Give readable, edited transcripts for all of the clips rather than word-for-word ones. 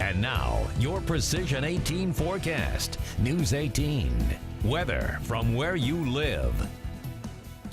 And now, your Precision 18 forecast. News 18. Weather from where you live.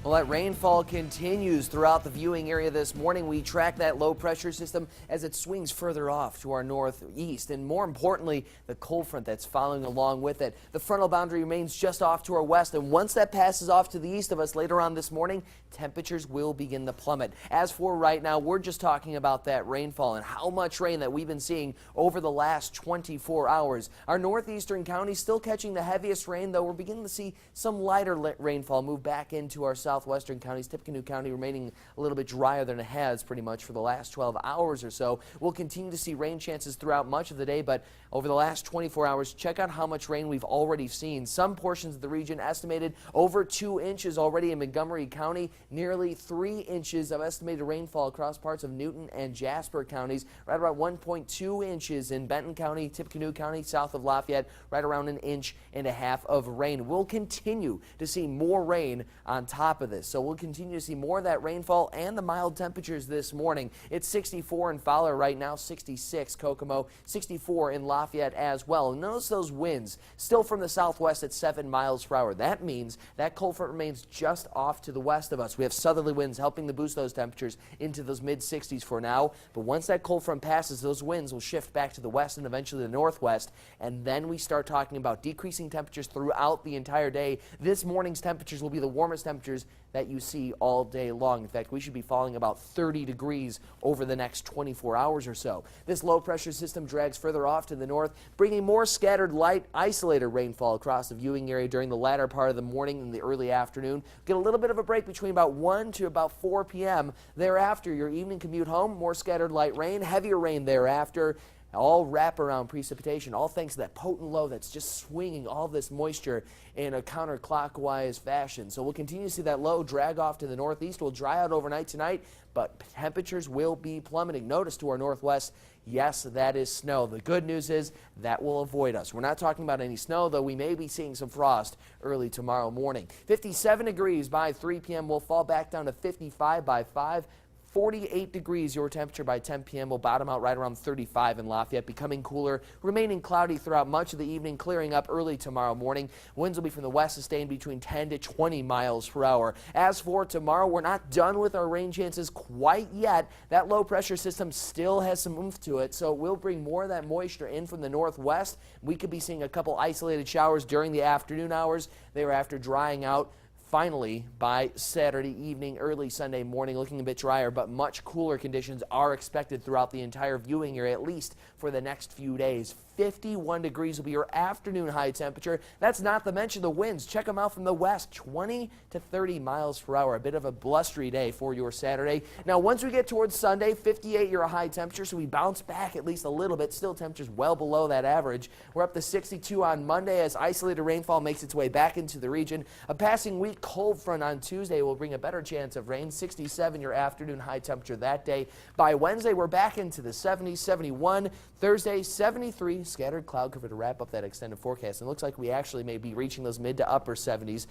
Well, that rainfall continues throughout the viewing area this morning. We track that low pressure system as it swings further off to our northeast. And more importantly, the cold front that's following along with it. The frontal boundary remains just off to our west. And once that passes off to the east of us later on this morning, temperatures will begin to plummet. As for right now, we're just talking about that rainfall and how much rain that we've been seeing over the last 24 hours. Our northeastern counties still catching the heaviest rain, though we're beginning to see some lighter rainfall move back into our southwestern counties. Tippecanoe County remaining a little bit drier than it has pretty much for the last 12 hours or so. We'll continue to see rain chances throughout much of the day, but over the last 24 hours, check out how much rain we've already seen. Some portions of the region estimated over 2 inches already in Montgomery County, nearly 3 inches of estimated rainfall across parts of Newton and Jasper counties, right about 1.2 inches in Benton County, Tippecanoe County, south of Lafayette, right around 1.5 inches of rain. We'll continue to see more rain on top of this. So we'll continue to see more of that rainfall and the mild temperatures this morning. It's 64 in Fowler right now, 66 Kokomo, 64 in Lafayette as well. And notice those winds still from the southwest at 7 miles per hour. That means that cold front remains just off to the west of us. We have southerly winds helping to boost those temperatures into those mid-60s for now. But once that cold front passes, those winds will shift back to the west and eventually the northwest. And then we start talking about decreasing temperatures throughout the entire day. This morning's temperatures will be the warmest temperatures that you see all day long. In fact, we should be falling about 30 degrees over the next 24 hours or so. This low pressure system drags further off to the north, bringing more scattered light isolated rainfall across the viewing area during the latter part of the morning and the early afternoon. Get a little bit of a break between about 1 to about 4 p.m. Thereafter, your evening commute home, more scattered light rain, heavier rain thereafter. All wraparound precipitation, all thanks to that potent low that's just swinging all this moisture in a counterclockwise fashion. So we'll continue to see that low drag off to the northeast. We'll dry out overnight tonight, but temperatures will be plummeting. Notice to our northwest, yes, that is snow. The good news is that will avoid us. We're not talking about any snow, though we may be seeing some frost early tomorrow morning. 57 degrees by 3 p.m. We'll fall back down to 55 by 5. 48 degrees your temperature by 10 p.m. will bottom out right around 35 in Lafayette, becoming cooler, remaining cloudy throughout much of the evening, clearing up early tomorrow morning. Winds will be from the west, sustained between 10 to 20 miles per hour. As for tomorrow, we're not done with our rain chances quite yet. That low pressure system still has some oomph to it, so we'll bring more of that moisture in from the northwest. We could be seeing a couple isolated showers during the afternoon hours. Thereafter drying out finally by Saturday evening, early Sunday morning, looking a bit drier, but much cooler conditions are expected throughout the entire viewing area, at least for the next few days. 51 degrees will be your afternoon high temperature. That's not to mention the winds. Check them out from the west, 20 to 30 miles per hour. A bit of a blustery day for your Saturday. Now, once we get towards Sunday, 58 your high temperature, so we bounce back at least a little bit. Still temperatures well below that average. We're up to 62 on Monday as isolated rainfall makes its way back into the region. A passing weak cold front on Tuesday will bring a better chance of rain. 67 your afternoon high temperature that day. By Wednesday, we're back into the 70s, 71. Thursday, 73. Scattered cloud cover to wrap up that extended forecast. And it looks like we actually may be reaching those mid to upper 70s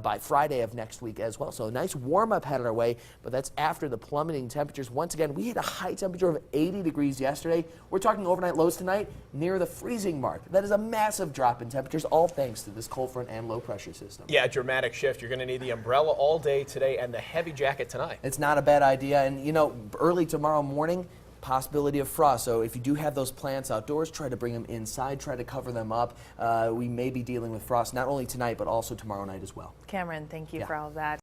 by Friday of next week as well. So a nice warm up headed our way, but that's after the plummeting temperatures. Once again, we hit a high temperature of 80 degrees yesterday. We're talking overnight lows tonight near the freezing mark. That is a massive drop in temperatures, all thanks to this cold front and low pressure system. Yeah, dramatic shift. You're going to need the umbrella all day today and the heavy jacket tonight. It's not a bad idea. And, you know, early tomorrow morning, possibility of frost. So if you do have those plants outdoors, try to bring them inside, try to cover them up. We may be dealing with frost not only tonight, but also tomorrow night as well. Cameron, thank you for all of that.